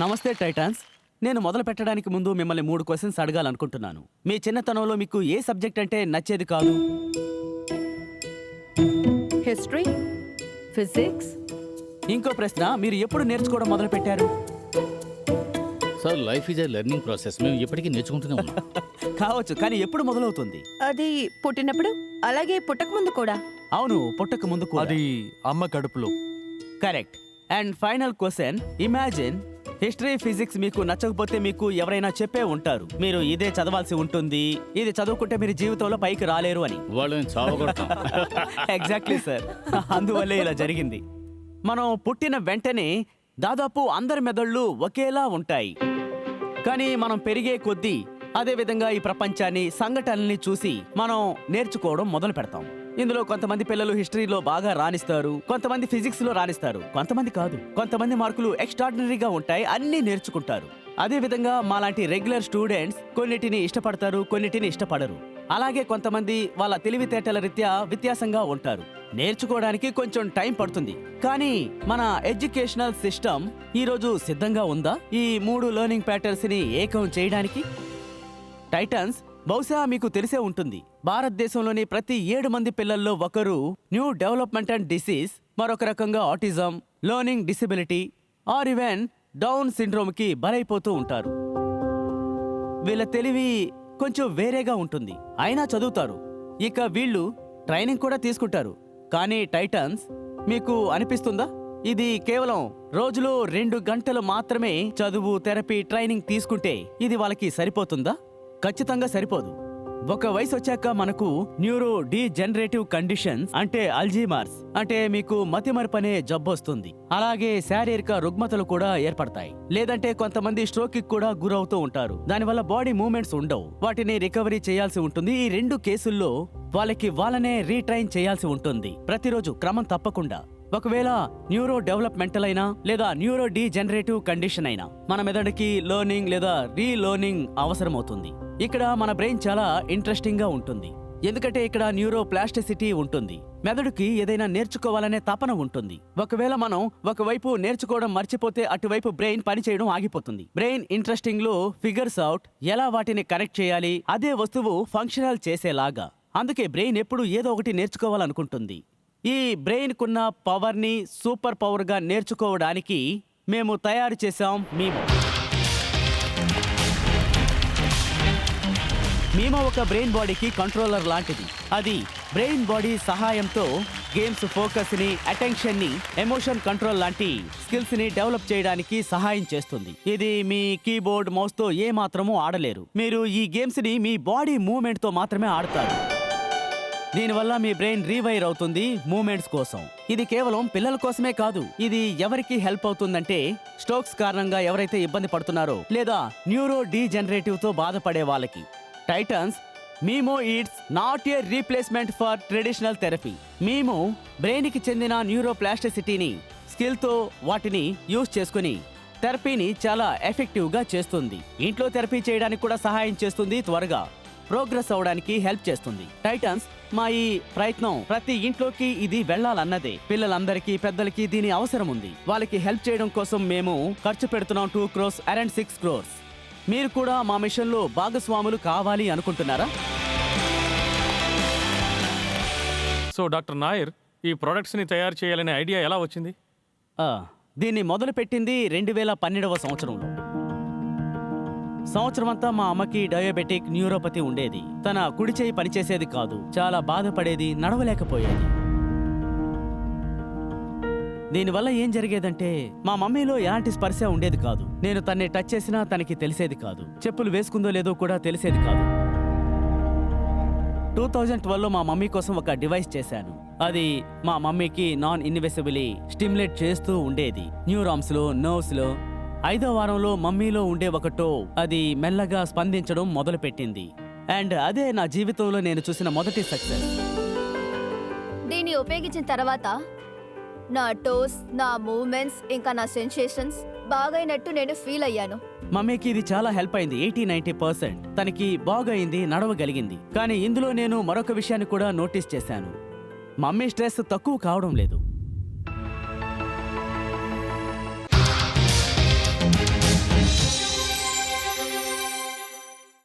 నమస్తే టైటాన్స్. నేను మొదలు పెట్టడానికి ముందు మిమ్మల్ని 3 క్వశ్చన్స్ అడగాలనుకుంటున్నాను. మీ చిన్నతనంలో మీకు ఏ సబ్జెక్ట్ అంటే నచ్చేది కాదు? History, physics. ఇంకో ప్రశ్న, మీరు ఎప్పుడు నేర్చుకోవడం మొదలు పెట్టారు? Sir, life is a learning process. మేము ఇప్పటికీ నేర్చుకుంటూనే ఉన్నాం. కావచ్చు, కానీ ఎప్పుడు మొదలవుతుంది? అది పుట్టినప్పుడు, అలాగే పుట్టక ముందు కూడా. అవును, పుట్టక ముందు కూడా. అది అమ్మ కడుపులో. Correct. And final question, imagine history, physics మీకు నచ్చకపోతే మీకు ఎవరైనా చెప్పే ఉంటారు, మీరు ఇదే చదవాల్సి ఉంటుంది, ఇది చదువుకుంటే మీరు జీవితంలో పైకి రాలేరు అని. వాళ్ళని చావగొడతాం. ఎగ్జాక్ట్లీ సార్, అందువల్లే ఇలా జరిగింది. మనం పుట్టిన వెంటనే దాదాపు అందరి మెదళ్ళు ఒకేలా ఉంటాయి. కానీ మనం పెరిగే కొద్దీ అదేవిధంగా ఈ ప్రపంచాన్ని, సంఘటనల్ని చూసి మనం నేర్చుకోవడం మొదలు పెడతాం. ఇందులో కొంతమంది పిల్లలు హిస్టరీలో బాగా రాణిస్తారు, కొంతమంది ఫిజిక్స్ లో రాణిస్తారు, కొంతమంది కాదు. కొంతమంది మార్కులు ఎక్స్ట్రాడినరీగా ఉంటాయి, అన్నీ నేర్చుకుంటారు. అదేవిధంగా మాలాంటి రెగ్యులర్ స్టూడెంట్స్ కొన్నిటిని ఇష్టపడతారు, కొన్నిటిని ఇష్టపడరు. అలాగే కొంతమంది వాళ్ళ తెలివితేటల రీత్యా వ్యత్యాసంగా ఉంటారు. నేర్చుకోవడానికి కొంచెం టైం పడుతుంది. కానీ మన ఎడ్యుకేషనల్ సిస్టమ్ ఈరోజు సిద్ధంగా ఉందా ఈ 3 లెర్నింగ్ ప్యాటర్న్స్ ని ఏకం చేయడానికి? టైటన్స్, బహుశా మీకు తెలిసే ఉంటుంది, భారతదేశంలోని ప్రతి 7 మంది పిల్లల్లో ఒకరు న్యూ డెవలప్మెంటల్ డిసీజ్, మరొక రకంగా autism, learning disability or even down సిండ్రోమ్కి బలైపోతూ ఉంటారు. వీళ్ళ తెలివి కొంచెం వేరేగా ఉంటుంది, అయినా చదువుతారు. ఇక వీళ్ళు ట్రైనింగ్ కూడా తీసుకుంటారు. కానీ టైటన్స్, మీకు అనిపిస్తుందా ఇది కేవలం రోజులో 2 గంటలు మాత్రమే చదువు, థెరపీ, ట్రైనింగ్ తీసుకుంటే ఇది వాళ్ళకి సరిపోతుందా? ఖచ్చితంగా సరిపోదు. ఒక వయసు వచ్చాక మనకు న్యూరో డీజనరేటివ్ కండిషన్స్, అంటే అల్జీమర్స్, అంటే మీకు మతిమరుపు అనే జబ్బు వస్తుంది. అలాగే శారీరక రుగ్మతలు కూడా ఏర్పడతాయి. లేదంటే కొంతమంది స్ట్రోక్ కి కూడా గురవుతూ ఉంటారు. దానివల్ల బాడీ మూవ్మెంట్స్ ఉండవు, వాటిని రికవరీ చేయాల్సి ఉంటుంది. ఈ 2 కేసుల్లో వాళ్ళనే రీట్రైన్ చేయాల్సి ఉంటుంది ప్రతిరోజు, క్రమం తప్పకుండా. ఒకవేళ న్యూరో డెవలప్మెంటల్ అయినా లేదా న్యూరో డీజనరేటివ్ కండిషన్ అయినా మన మెదడుకి లెర్నింగ్ లేదా రీలెర్నింగ్ అవసరమవుతుంది. ఇక్కడ మన బ్రెయిన్ చాలా ఇంట్రెస్టింగ్ గా ఉంటుంది, ఎందుకంటే ఇక్కడ న్యూరో ప్లాస్టిసిటీ ఉంటుంది. మెదడుకి ఏదైనా నేర్చుకోవాలనే తపన ఉంటుంది. ఒకవేళ మనం ఒకవైపు నేర్చుకోవడం మర్చిపోతే అటువైపు బ్రెయిన్ పనిచేయడం ఆగిపోతుంది. బ్రెయిన్ ఇంట్రెస్టింగ్ లో ఫిగర్స్ అవుట్ ఎలా వాటిని కనెక్ట్ చేయాలి, అదే వస్తువు ఫంక్షనల్ చేసేలాగా. అందుకే బ్రెయిన్ ఎప్పుడు ఏదో ఒకటి నేర్చుకోవాలనుకుంటుంది. ఈ బ్రెయిన్ కున్న పవర్ని సూపర్ పవర్గా నేర్చుకోవడానికి మేము తయారు చేశాం మీమో ఒక బ్రెయిన్ బాడీకి కంట్రోలర్ లాంటిది. అది బ్రెయిన్ బాడీ సహాయంతో గేమ్స్ ఫోకస్ ని, అటెన్షన్ ని, ఎమోషన్ కంట్రోల్ లాంటి స్కిల్స్ ని డెవలప్ చేయడానికి సహాయం చేస్తుంది. ఇది మీ కీబోర్డ్, మౌస్ తో ఏ మాత్రమూ ఆడలేరు. మీరు ఈ గేమ్స్ ని మీ బాడీ మూవ్మెంట్ తో మాత్రమే ఆడతారు. దీనివల్ల మీ బ్రెయిన్ రీవైర్ అవుతుంది మూవ్మెంట్స్ కోసం. ఇది కేవలం పిల్లల కోసమే కాదు, ఇది ఎవరికి హెల్ప్ అవుతుందంటే స్ట్రోక్స్ కారణంగా ఎవరైతే ఇబ్బంది పడుతున్నారో లేదా న్యూరో డీజనరేటివ్ తో బాధపడే వాళ్ళకి. Titans, MIMO it's not a replacement for traditional therapy. MIMO brain కి చెందిన న్యూరో ప్లాస్టిసిటీని, స్కిల్ తో వాటిని యూజ్ చేసుకుని థెరపీని చాలా ఎఫెక్టివ్ గా చేస్తుంది. ఇంట్లో థెరపీ చేయడానికి కూడా సహాయం చేస్తుంది, త్వరగా ప్రోగ్రెస్ అవడానికి హెల్ప్ చేస్తుంది. టైటన్స్, మా ఈ ప్రయత్నం ప్రతి ఇంట్లోకి ఇది వెళ్లాలన్నదే. పిల్లలందరికీ, పెద్దలకి దీని అవసరం ఉంది. వాళ్ళకి హెల్ప్ చేయడం కోసం మేము ఖర్చు పెడుతున్నాం 2 crores, అరౌండ్ 6 crores. మీరు కూడా మా మిషన్ లో భాగస్వాములు కావాలి అనుకుంటున్నారా? సో డాక్టర్ నాయర్, ఈ ప్రొడక్ట్స్ ని తయారు చేయాలనే ఐడియా ఎలా వచ్చింది? దీన్ని మొదలు పెట్టింది 2012వ సంవత్సరంలో. సంవత్సరమంతా మా అమ్మకి డయాబెటిక్ న్యూరోపతి ఉండేది. తన కుడి చేయి పనిచేసేది కాదు, చాలా బాధపడేది, నడవలేకపోయేది. దీనివల్ల ఏం జరిగేదంటే మా మమ్మీలో ఎలాంటి స్పర్శ ఉండేది కాదు. నేను తన్ని టచ్ చేసినా తనకి తెలిసేది కాదు. చెప్పులు వేసుకుందో లేదో కూడా తెలిసేది కాదు. 2012లో మా మమ్మీ కోసం ఒక డివైస్ చేశాను. అది మా మమ్మీకి నాన్ ఇన్వెసిబిలీ స్టిమ్యులేట్ చేస్తూ ఉండేది. న్యూరామ్స్ లో, నర్వ్స్ లో. 5వ వారంలో మమ్మీలో ఉండే ఒక టో అది మెల్లగా స్పందించడం మొదలుపెట్టింది. అండ్ అదే నా జీవితంలో నేను చూసిన మొదటి సక్సెస్. దీన్ని ఉపయోగించిన తర్వాత నా టోస్, నా మూవ్మెంట్స్, ఇంకా నా సెన్సేషన్స్ బాగైనట్టు నేను ఫీల్ అయ్యాను. మమ్మీకి ఇది చాలా హెల్ప్ అయింది. 80-90% తనకి బాగైంది, నడవగలిగింది. కానీ ఇందులో నేను మరొక విషయాన్ని కూడా నోటీస్ చేశాను. మమ్మీ స్ట్రెస్ తక్కువ కావడం లేదు.